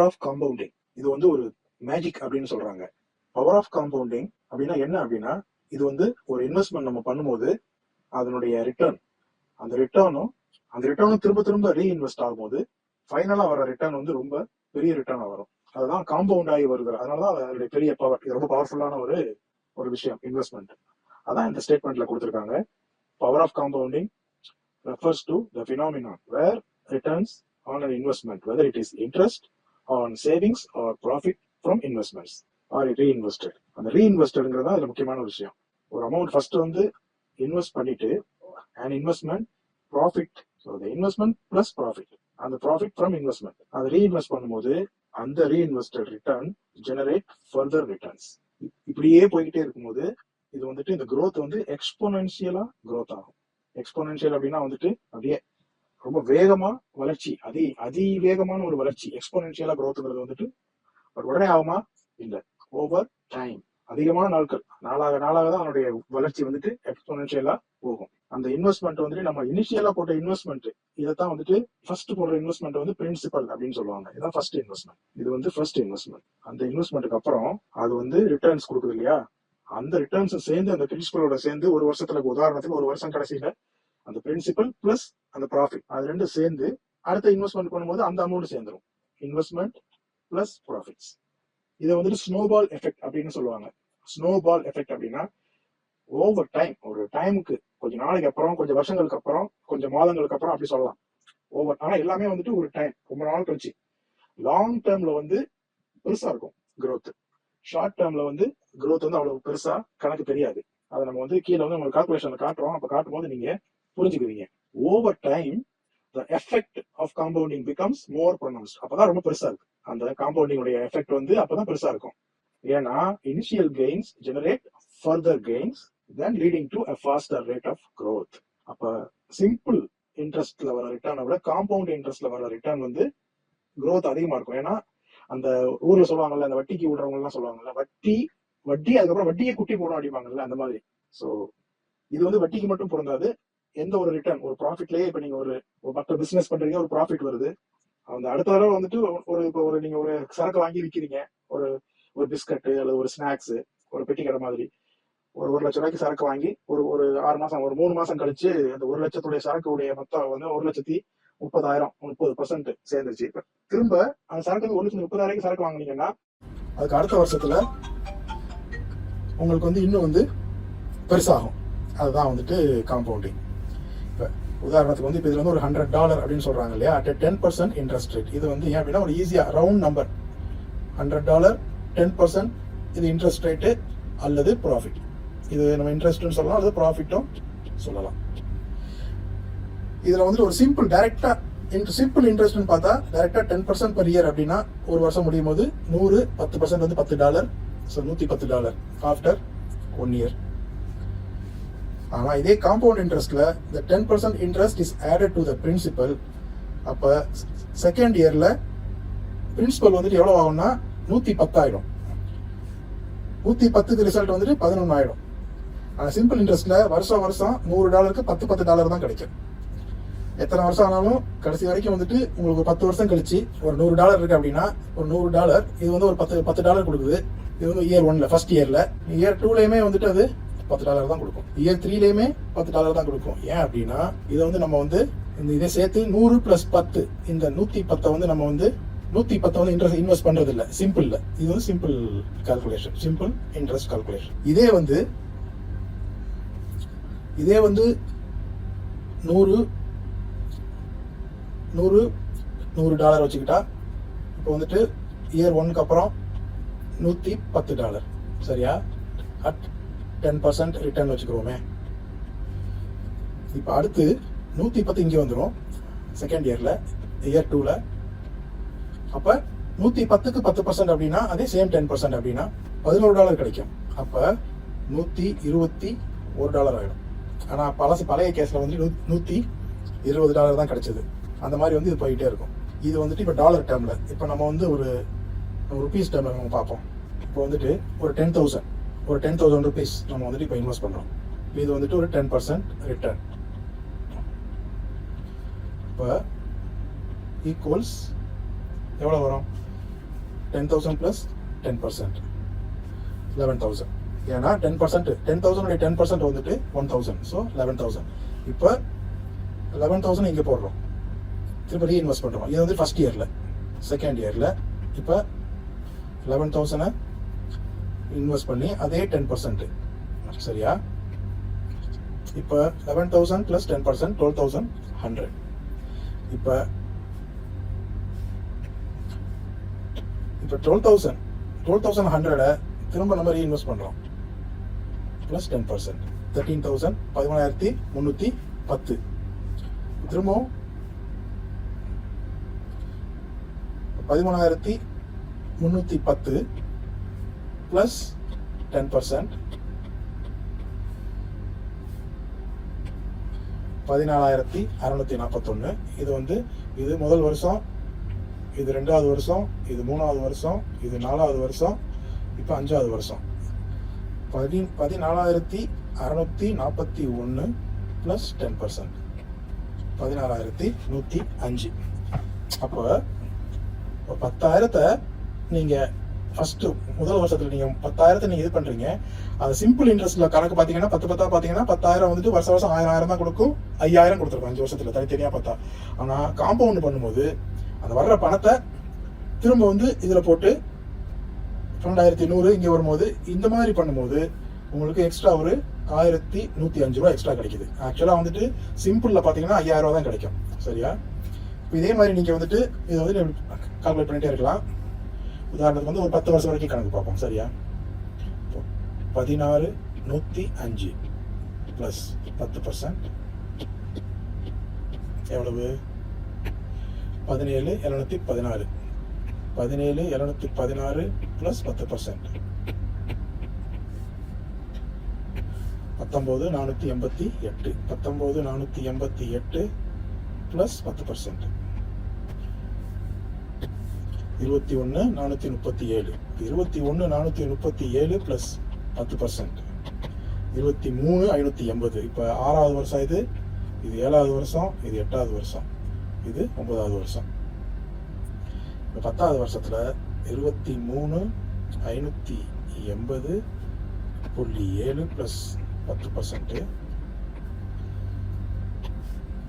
Power of compounding. இது வந்து ஒரு மேஜிக் அப்படின்னு சொல்றாங்க. பவர் ஆஃப் காம்பவுண்டிங் அப்படின்னா என்ன அப்படின்னா, இது வந்து ஒரு இன்வெஸ்ட்மெண்ட் நம்ம பண்ணும்போது அதனுடைய ரிட்டர்ன், அந்த ரிட்டர்னும் திரும்ப திரும்ப ரீஇன்வெஸ்ட் ஆகும்போது ஃபைனலா வர ரிட்டர்ன் வந்து ரொம்ப பெரிய ரிட்டர்னா வரும். அதுதான் காம்பவுண்ட் ஆகி வருது. அதனாலதான் அதனுடைய பெரிய பவர். இது ரொம்ப பவர்ஃபுல்லான ஒரு விஷயம் இன்வெஸ்ட்மெண்ட். அதான் இந்த ஸ்டேட்மெண்ட்ல கொடுத்திருக்காங்க. Power of compounding refers to the phenomenon where returns on an investment, whether it is interest on savings or profit from investments, are reinvested. அந்த ரீஇன்வெஸ்டட்ங்கிறது அதுல முக்கியமான விஷயம். ஒரு அமௌண்ட் ஃபர்ஸ்ட் வந்து இன்வெஸ்ட் பண்ணிட்டு an investment profit, so the investment plus profit, அந்த profit from investment அதை reinvest பண்ணும்போது அந்த reinvested return generate further returns. இப்படியே போய்கிட்டே இருக்கும்போது இது வந்துட்டு இந்த growth வந்து எக்ஸ்போனென்ஷியலா growth ஆகும். எக்ஸ்போனென்ஷியல் அப்படின்னா வந்துட்டு அப்படியே ரொம்ப வேகமா வளர்ச்சி, அதிவேகமான ஒரு வளர்ச்சி. எக்ஸ்போனென்ஷியலா growthங்கிறது வந்துட்டு உடனே ஆகுமா? இல்ல, ஓவர் டைம், அதிகமான நாட்கள், நாளாக தான் அதனுடைய வளர்ச்சி வந்துட்டு எக்ஸ்போனென்ஷியலா போகும். அந்த இன்வெஸ்ட்மெண்ட் வந்துட்டு நம்ம இனிஷியலா போட்ட இன்வெஸ்ட்மெண்ட், இதைத்தான் வந்துட்டு ஃபர்ஸ்ட் போடுற இன்வெஸ்ட்மெண்ட் வந்து பிரின்சிபல் அப்படின்னு சொல்லுவாங்க. இதான் ஃபர்ஸ்ட் இன்வெஸ்ட்மெண்ட். இது வந்து ஃபர்ஸ்ட் இன்வெஸ்ட்மெண்ட். அந்த இன்வெஸ்ட்மெண்ட்டுக்கு அப்புறம் அது வந்து ரிட்டர்ன்ஸ் கொடுக்குது இல்லையா? அந்த ரிட்டர்ன்ஸ் சேர்ந்து அந்த பிரின்சிபலோட சேர்ந்து ஒரு வருஷத்துல, உதாரணத்துக்கு ஒரு வருஷம் கடைசியில அந்த பிரின்சிபல் பிளஸ் அந்த ப்ராஃபிட் அது ரெண்டு சேர்ந்து அடுத்த இன்வெஸ்ட்மெண்ட் பண்ணும்போது அந்த அமௌண்ட் சேர்ந்துடும். Investment plus profits. இதை வந்துட்டு ஸ்னோபால் எஃபெக்ட் அப்படின்னு சொல்லுவாங்க. ஸ்னோபால் எஃபெக்ட் அப்படின்னா ஓவர் டைம், ஒரு டைமுக்கு கொஞ்ச நாளைக்கு அப்புறம், கொஞ்சம் வருஷங்களுக்கு அப்புறம், கொஞ்சம் மாதங்களுக்கு அப்புறம் அப்படி சொல்லலாம். ஆனா எல்லாமே வந்துட்டு ஒரு டைம், ரொம்ப நாள் கழிச்சு. லாங் டேர்ம்ல வந்து பெருசா இருக்கும் growth. ஷார்ட் டேர்ம்ல வந்து growth வந்து அவ்வளவு பெருசா கணக்கு தெரியாது. அதை நம்ம வந்து கீழே வந்து உங்களுக்கு கால்குலேஷன்ல காட்டுறோம். அப்ப காட்டும் போது நீங்க புரிஞ்சுக்குவீங்க. Over time the effect of compounding becomes more pronounced. அப்பதான் ரொம்ப பெருசா இருக்கு. அந்த காம்பவுண்டிங் உடைய எஃபெக்ட் வந்து அப்பதான் பெருசா இருக்கும். ஏன்னா initial gains generate further gains, then leading to a faster rate of growth. அப்ப சிம்பிள் இன்ட்ரெஸ்ட்ல வர ரிட்டர்னை விட காம்பவுண்ட் இன்ட்ரெஸ்ட்ல வர ரிட்டர்ன் வந்து growth அதிகமா இருக்கும். ஏன்னா அந்த ஊர்ல சொல்லுவாங்கல்ல, அந்த வட்டிக்கு விடுறவங்க எல்லாம் சொல்லுவாங்கல்ல, வட்டி அதுக்கப்புறம் வட்டியை குட்டி போடும் அடிப்பாங்கல்ல, அந்த மாதிரி. சோ இது வந்து வட்டிக்கு மட்டும் பொருந்தாது. எந்த ஒரு ரிட்டர்ன், ஒரு ப்ராஃபிட்லயே, இப்ப நீங்க ஒரு மற்ற பிசினஸ் பண்றீங்க, ஒரு ப்ராஃபிட் வருது, அந்த அடுத்த தடவை வந்துட்டு நீங்க ஒரு சரக்கு வாங்கி விற்கிறீங்க, ஒரு பிஸ்கட் அல்லது ஒரு ஸ்நாக்ஸ், ஒரு பெட்டி கடை மாதிரி ஒரு 1 லட்ச ரூபாய்க்கு சரக்கு வாங்கி ஒரு 6 மாசம், ஒரு 3 மாசம் கழிச்சு அந்த 1 லட்சத்துடைய சரக்குடைய மொத்தம் வந்து 1,30,000 சேர்ந்துச்சு. திரும்ப அந்த சரக்கு 1,30,000 சரக்கு வாங்கினீங்கன்னா அதுக்கு அடுத்த வருஷத்துல உங்களுக்கு வந்து இன்னும் வந்து பெருசாகும். அதுதான் வந்துட்டு காம்பவுண்டிங். இப்போ உதாரணத்துக்கு வந்து இப்போ இதுல வந்து ஒரு $100 அப்படின்னு சொல்றாங்க இல்லையா, அட் 10% இன்ட்ரெஸ்ட் ரேட். இது வந்து ஏன் அப்படின்னா ஒரு ஈஸியா ரவுண்ட் நம்பர், $100 10% இது இன்ட்ரெஸ்ட் ரேட்டு அல்லது ப்ராஃபிட். இது நம்ம இன்ட்ரெஸ்ட்னு சொல்லலாம் அல்லது ப்ராஃபிட்டும் சொல்லலாம். இதுல வந்து ஒரு சிம்பிள் டைரக்டா சிம்பிள் இன்ட்ரெஸ்ட்னு பார்த்தா டைரக்டா 10% per year அப்படின்னா ஒரு வருஷம் முடியும் போது 100, 10% வந்து $10, ஸோ $110 ஆஃப்டர் 1 year. ஆனா இதே காம்பவுண்ட் இன்ட்ரெஸ்ட்ல the 10% interest is added to the principal. அப்ப செகண்ட் இயர்ல பிரின்சிபல் வந்துட்டு எவ்வளவு ஆகும்னா 110 ஆயிடும். 110க்கு ரிசல்ட் வந்துட்டு 11 ஆயிடும். ஆனா சிம்பிள் இன்ட்ரெஸ்ட்ல வருஷம் $100க்கு $10 தான் கிடைக்கும். எத்தனை வருஷம் ஆனாலும் கடைசி வரைக்கும் வந்துட்டு உங்களுக்கு 10 வருஷம் கழிச்சு ஒரு $100 இருக்கு அப்படின்னா ஒரு $100 இது வந்து ஒரு $10 கொடுக்குது. இது வந்து இயர் 1ல, ஃபர்ஸ்ட் இயர்ல. இயர் 2லயுமே வந்துட்டு அது $10 தான் கொடுக்கும். இயர் 3லயுமே $10 தான் கொடுக்கும். ஏன் அப்படின்னா இதை வந்து நம்ம வந்து இதை சேர்த்து 100 + 10, இந்த 110 வந்து நம்ம வந்து 110 வந்து இன்வெஸ்ட் பண்றது இல்ல, சிம்பிள்ல. இது வந்து simple calculation, simple interest calculation. இதே வந்து $100 வச்சுக்கிட்டா இப்போ வந்துட்டு இயர் 1க்கு அப்புறம் $110, சரியா? அட் 10% ரிட்டர்ன் வச்சுக்கிறோமே. இப்போ அடுத்து 110 இங்கே வந்துடும் செகண்ட் இயர்ல, இயர் 2ல. அப்ப 110க்கு 10% அப்படின்னா அதே சேம் 10% அப்படின்னா $11 கிடைக்கும். அப்ப $121 ஆயிடும். ஆனா பழைய கேஸ்ல வந்து $120 தான் கிடைச்சது. அந்த மாதிரி வந்து இது போயிட்டே இருக்கும். இது வந்துட்டு இப்போ டாலர் டேர்ம்ல, இப்போ நம்ம வந்து ஒரு ருபீஸ் டேர்ம்ல நம்ம பார்ப்போம். இப்போ வந்துட்டு ஒரு 10,000 ருபீஸ் நம்ம வந்துட்டு இப்போ இன்வெஸ்ட் பண்றோம். இது வந்துட்டு ஒரு 10% ரிட்டர்ன். இப்போ ஈக்குவல்ஸ் எவ்வளவு வரும்? 10,000 ப்ளஸ் 10%, 11,000. ஏன்னா 10%, 10,000 10% வந்துட்டு 1,000, ஸோ 11,000. இப்போ 11,000 இங்கே போடுறோம், திரும்ப ரீஇன்வெஸ்ட் பண்ணுறோம். இது வந்து ஃபர்ஸ்ட் இயரில். செகண்ட் இயரில் இப்போ 11,000 இன்வெஸ்ட் பண்ணி அதே 10%, சரியா? இப்போ 11,000 ப்ளஸ் 10%, 12,100. இப்போ 12,100 திரும்ப நம்ம ரீஇன்வெஸ்ட் பண்ணுறோம் ப்ளஸ் 10%, 13,000, 13,310. திரும்பவும் 13,310 ப்ளஸ் 10%, 14,641. இது வந்து இது முதல் வருஷம், இது 2வது வருஷம், இது 3வது வருஷம், இது 4வது வருஷம், இப்போ 5வது வருஷம். 14,641 ப்ளஸ் 10%, 16,105. அப்போ 10,000 நீங்கள் ஃபர்ஸ்ட் முதல் வருஷத்துல நீங்க 10,000 நீங்க இது பண்றீங்க. அது சிம்பிள் இன்ட்ரெஸ்ட்ல கணக்கு பாத்தீங்கன்னா 10 பாத்தீங்கன்னா 10,000 வந்துட்டு வருஷம் 1,000 தான் கொடுக்கும், 5,000 கொடுத்துருக்கும் 5 வருஷத்துல தனித்தனியா பார்த்தா. ஆனா காம்பவுண்ட் பண்ணும்போது அந்த வர்ற பணத்தை திரும்ப வந்து இதுல போட்டு 12,100 இங்க வரும்போது இந்த மாதிரி பண்ணும்போது உங்களுக்கு எக்ஸ்ட்ரா ஒரு 1,105 ரூபா எக்ஸ்ட்ரா கிடைக்குது. ஆக்சுவலா வந்துட்டு சிம்பிள்ல பாத்தீங்கன்னா 5,000 ரூபா தான் கிடைக்கும், சரியா? இதே மாதிரி நீங்க வந்துட்டு இதை வந்து கால்குலேட் பண்ணிட்டே இருக்கலாம். உதாரணத்துக்கு வந்து ஒரு 10 வருஷம் வரைக்கும் கணக்கு பார்ப்போம், சரியா? 16,105 ப்ளஸ் 10% எவ்வளவு? 17,716. 17,716 ப்ளஸ் 10%, 19,488. 19,488 ப்ளஸ் 10%, 21,437. 21,437 ப்ளஸ் 10%, 23,580. இப்போ 6வது வருஷம் இது 7வது வருஷம், இது 8வது வருஷம், இது 9வது வருஷம். இப்போ 10வது வருஷத்துல 23,580.7 ப்ளஸ் 10%,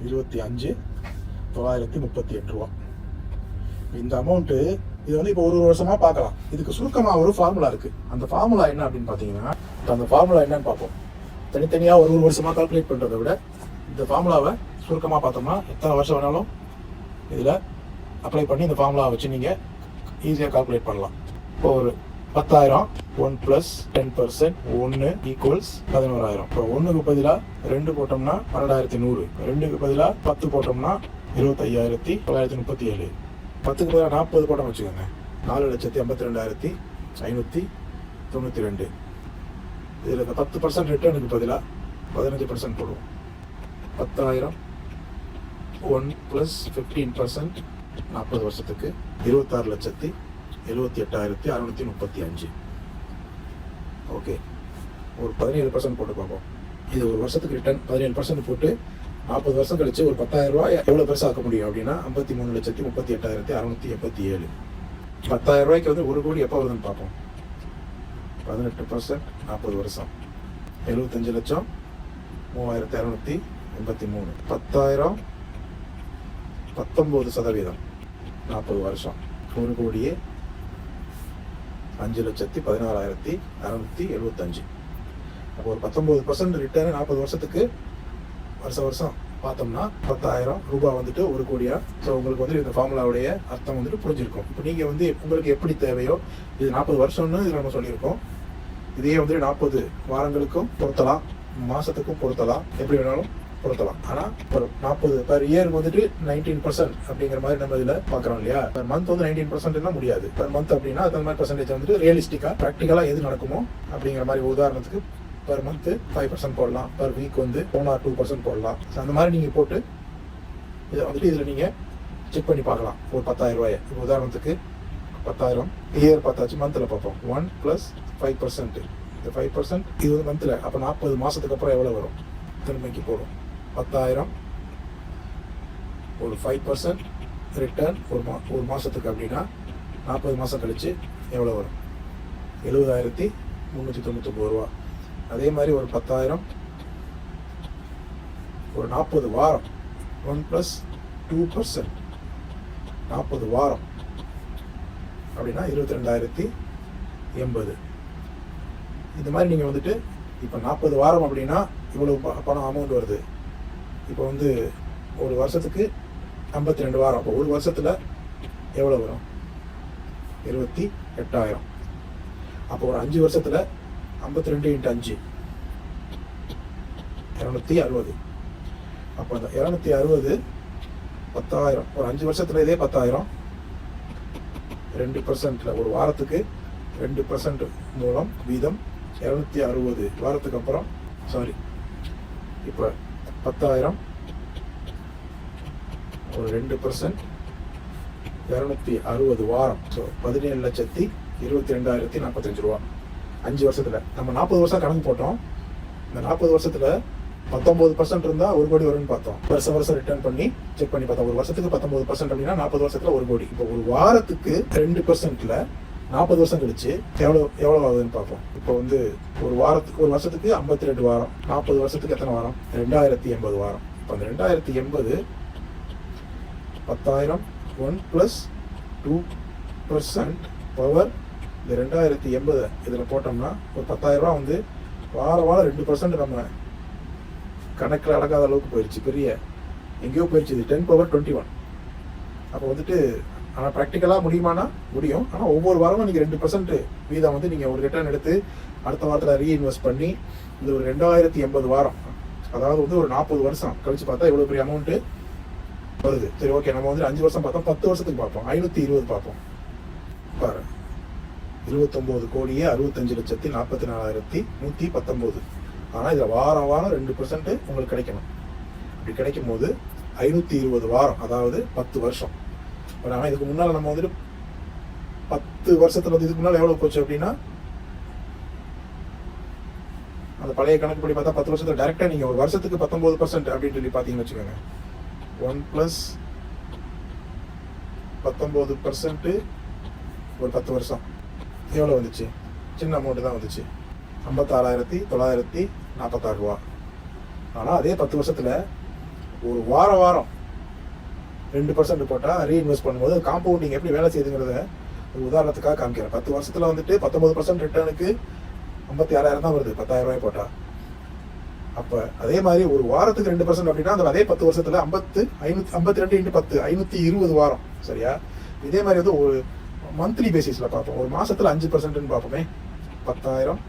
25,938 ரூபா. இந்த அமௌண்ட் இது வந்து இப்போ ஒரு வருஷமா பார்க்கலாம். இதுக்கு சுருக்கமா ஒரு ஃபார்முலா இருக்கு. அந்த ஃபார்முலா என்ன அப்படின்னு பாத்தீங்கன்னா, அந்த ஃபார்முலா என்னன்னு பார்ப்போம். தனித்தனியா ஒரு வருஷமா கால்குலேட் பண்றதை விட இந்த ஃபார்முலாவை சுருக்கமா பார்த்தோம்னா எத்தனை வருஷம் வேணாலும் இதுல அப்ளை பண்ணி இந்த ஃபார்முலா வச்சு நீங்க ஈஸியா கால்குலேட் பண்ணலாம். இப்போ ஒரு 10,000 1 ப்ளஸ் 10% 1 ஈக்குவல்ஸ் 11,000. இப்போ 1க்கு பதிலாக 2 போட்டோம்னா 12,100. 2க்கு பதிலாக 10 போட்டோம்னா 25,937. 10க்கு பதிலாக 40 போட்டோம் வச்சுக்கோங்க, 4,52,592. இதில் இந்த 10% ரிட்டர்னுக்கு பதிலாக 15% போடுவோம். 10,000 1 ப்ளஸ் 15% 40 வருஷத்துக்கு 26,78,635. ஓகே, ஒரு 17% போட்டு பார்ப்போம். இது ஒரு வருஷத்துக்கு ரிட்டர்ன் 17% போட்டு 40 வருஷம் கழிச்சு ஒரு 10,000 ரூபாய் எவ்வளவு பெருசாக ஆக்க முடியும் அப்படின்னா 53,38,687. 10,000 ரூபாய்க்கு வந்து 1 கோடி எப்போ வருதுன்னு பார்ப்போம். 18% 40 வருஷம் 75,03,283. 10,000 19% 40 வருஷம் 1 கோடியே 5,16,675. அப்போ ஒரு 19% ரிட்டர்ன் 40 வருஷத்துக்கு வருஷம் பார்த்தோம்னா 10,000 ரூபாய் வந்துட்டு 1 கோடியா. ஸோ உங்களுக்கு வந்து இந்த ஃபார்முலாவுடைய அர்த்தம் வந்துட்டு புரிஞ்சிருக்கும். இப்போ நீங்கள் வந்து உங்களுக்கு எப்படி தேவையோ, இது 40 வருஷம்னு இதில் நம்ம சொல்லியிருக்கோம். இதையே வந்து 40 வாரங்களுக்கும் பொருத்தலாம், மாசத்துக்கும் பொருத்தலாம், எப்படி வேணாலும் பொருத்தலாம். ஆனால் ஒரு 40 per இயருக்கு வந்துட்டு 19% அப்படிங்கிற மாதிரி நம்ம இதில் பார்க்குறோம் இல்லையா. பர் மந்த் வந்து 19% முடியாது. பர் மந்த் அப்படின்னா அந்த மாதிரி பர்சன்டேஜ் வந்துட்டு ரியலிஸ்டிக்காக ப்ராக்டிக்கலாக எது நடக்குமோ அப்படிங்கிற மாதிரி. உதாரணத்துக்கு பர் மந்த் 5% போடலாம், பர் வீக் வந்து 1 or 2% போடலாம். ஸோ அந்த மாதிரி நீங்கள் போட்டு இதை வந்துட்டு இதில் நீங்கள் செக் பண்ணி பார்க்கலாம். ஒரு 10,000 ரூபாயை இப்போ உதாரணத்துக்கு 10,000 இயர் பார்த்தாச்சு, மந்தில் பார்ப்போம். 1 + 5%. இந்த 5% இது வந்து மந்தில். அப்போ 40 மாதத்துக்கு அப்புறம் எவ்வளோ வரும் திரும்பிக்கு போடும். 10,000 ஒரு 5% ரிட்டர்ன் ஒரு மாதத்துக்கு அப்படின்னா 40 மாதம் கழித்து எவ்வளோ வரும்? 70,399 ரூபா. அதே மாதிரி ஒரு 10,000 ஒரு 40 வாரம் 1 + 2%, 40 வாரம் அப்படின்னா 22,080. இந்த மாதிரி நீங்கள் வந்துட்டு இப்போ 40 வாரம் அப்படின்னா இவ்வளோ பணம் அமௌண்ட் வருது. இப்போ வந்து ஒரு வருஷத்துக்கு 52 வாரம். அப்போ ஒரு வருஷத்தில் எவ்வளோ வரும்? 28,000. அப்போ ஒரு 5 வருஷத்தில் 52 × 5 260. அப்போ அந்த 260 10,000 ஒரு 5 வருஷத்தில் இதே 10,000 2% ஒரு வாரத்துக்கு 2% மூலம் வீதம் 260 வாரத்துக்கு அப்புறம் இப்போ 10,000 ஒரு 2% 260 வாரம். ஸோ 17,22,045 ரூபா 5 வருஷத்தில். நம்ம 40 வருஷம் கணக்கு போட்டோம். இந்த 40 வருஷத்தில் 19% இருந்தால் 1 கோடி வரும்னு பார்த்தோம். வருஷம் ரிட்டர்ன் பண்ணி செக் பண்ணி பார்த்தோம். ஒரு வருஷத்துக்கு 19% அப்படின்னா 40 வருஷத்தில் 1 கோடி. இப்போ ஒரு வாரத்துக்கு 2%ல 40 வருஷம் கழிச்சு எவ்வளோ ஆகுதுன்னு பார்ப்போம். இப்போ வந்து ஒரு வருஷத்துக்கு 52 வாரம், 40 வருஷத்துக்கு எத்தனை வாரம்? 2,080 வாரம். இப்போ அந்த 2,080 10,000 1 + 2% பவர் இந்த 2,080 இதில் போட்டோம்னா ஒரு 10,000 ரூபா வந்து வாரம் 2% நம்ம கணக்கில் அடங்காத அளவுக்கு போயிடுச்சு. பெரிய எங்கேயோ போயிடுச்சு. இது 10^21. அப்போ வந்துட்டு ஆனால் ப்ராக்டிக்கலாக முடியுமானா முடியும். ஆனால் ஒவ்வொரு வாரமும் நீங்கள் 2% வீதம் வந்து நீங்கள் ஒரு ரிட்டர்ன் எடுத்து அடுத்த வாரத்தில் ரீஇன்வெஸ்ட் பண்ணி இது ஒரு 2,080 வாரம், அதாவது வந்து ஒரு 40 வருஷம் கழிச்சு பார்த்தா எவ்வளோ பெரிய அமௌண்ட்டு வருது. சரி, ஓகே. நம்ம வந்து 5 வருஷம் பார்த்தோம், 10 வருஷத்துக்கு பார்ப்போம். 520 பார்ப்போம். பாரு, 29,65,44,119. ஆனால் இதில் வாரம் 2% உங்களுக்கு கிடைக்கணும். அப்படி கிடைக்கும் போது 520 வாரம், அதாவது 10 வருஷம். ஆனால் இதுக்கு முன்னால் நம்ம வந்துட்டு 10 வருஷத்தில் வந்து இதுக்கு முன்னால் எவ்வளோ போச்சு அப்படின்னா அந்த பழைய கணக்கு படி பார்த்தா 10 வருஷத்தில் டைரெக்டாக நீங்கள் ஒரு வருஷத்துக்கு 19% அப்படின்னு சொல்லி பார்த்தீங்கன்னு வச்சுக்கோங்க. 1 + 19% ஒரு 10 வருஷம் எவ்வளோ வந்துச்சு? சின்ன அமௌண்ட்டு தான் வந்துச்சு, 56,946 ரூபா. ஆனால் அதே 10 வருஷத்தில் ஒரு வாரம் 2% போட்டால் ரீஇன்வெஸ்ட் பண்ணும்போது காம்பவுண்டிங் எப்படி வேலை செய்யுதுங்கிறத ஒரு உதாரணத்துக்காக காமிக்கிறேன். 10 வருஷத்தில் வந்துட்டு 19% ரிட்டர்னுக்கு 56,000 தான் வருது 10,000 ரூபாய் போட்டால். அப்போ அதே மாதிரி ஒரு வாரத்துக்கு 2% அப்படின்னா அந்த அதே 10 வருஷத்தில் 52 × 10 520 வாரம். சரியா? இதே மாதிரி வந்து ஒரு மந்த்லி பேசிஸில் பார்ப்போம். ஒரு மாதத்தில் 5%ன்னு பார்ப்போமே. 10,000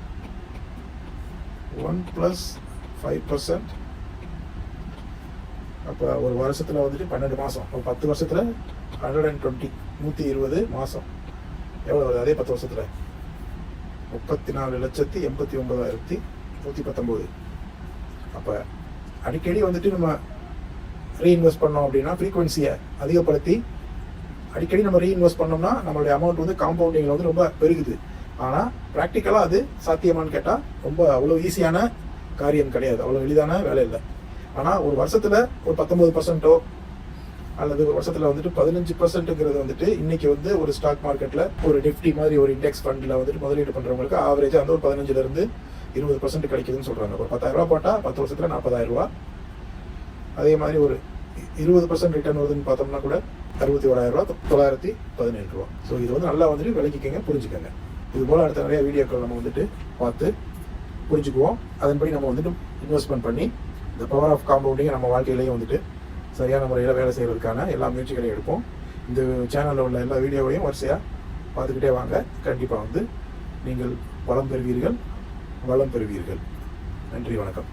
1 + 5%. அப்போ ஒரு வருஷத்தில் வந்துட்டு 12 மாதம். ஒரு 10 வருஷத்தில் 120 120 மாதம் எவ்வளோ வருது? அதே 10 வருஷத்தில் 34,89,119. அப்போ அடிக்கடி வந்துட்டு நம்ம ரீஇன்வெஸ்ட் பண்ணோம் அப்படின்னா ஃப்ரீக்வன்சியை அதிகப்படுத்தி அடிக்கடி நம்ம ரீஇன்வெஸ்ட் பண்ணோம்னா நம்மளுடைய அமௌண்ட் வந்து காம்பவுண்டிங்கில் வந்து ரொம்ப பெருகுது. ஆனால் ப்ராக்டிக்கலாக அது சாத்தியமானு கேட்டால் ரொம்ப அவ்வளோ ஈஸியான காரியம் கிடையாது, அவ்வளோ எளிதான வேலை இல்லை. ஆனால் ஒரு வருஷத்தில் ஒரு 19% அல்லது ஒரு வருஷத்தில் வந்துட்டு 15%ங்கிறது வந்துட்டு இன்னைக்கு வந்து ஒரு ஸ்டாக் மார்க்கெட்டில் ஒரு நிஃப்டி மாதிரி ஒரு இண்டெக்ஸ் ஃபண்டில் வந்துட்டு முதலீடு பண்ணுறவங்களுக்கு ஆவரேஜாக வந்து ஒரு 15% 20% கிடைக்குதுன்னு சொல்கிறாங்க. ஒரு 10,000 ரூபா போட்டால் 10 வருஷத்தில் 40,000 ரூபா. அதே மாதிரி ஒரு 20% ரிட்டர்ன் வருதுன்னு பார்த்தோம்னா கூட 61,917 ரூபா. ஸோ இது வந்து நல்லா வந்துட்டு விளக்கிக்கங்க, புரிஞ்சுக்கங்க. இது போல் அடுத்த நிறைய வீடியோக்கள் நம்ம வந்துட்டு பார்த்து புரிஞ்சுக்குவோம். அதன்படி நம்ம வந்துட்டு இன்வெஸ்ட்மெண்ட் பண்ணி இந்த பவர் ஆஃப் காம்பவுண்டிங்கை நம்ம வாழ்க்கையிலையும் வந்துட்டு சரியான முறையில் வேலை செய்வதற்கான எல்லா முயற்சிகளையும் எடுப்போம். இந்த சேனலில் உள்ள எல்லா வீடியோவையும் வரிசையாக பார்த்துக்கிட்டே வாங்க. கண்டிப்பாக வந்து நீங்கள் வளம் பெறுவீர்கள், வளம் பெறுவீர்கள். நன்றி, வணக்கம்.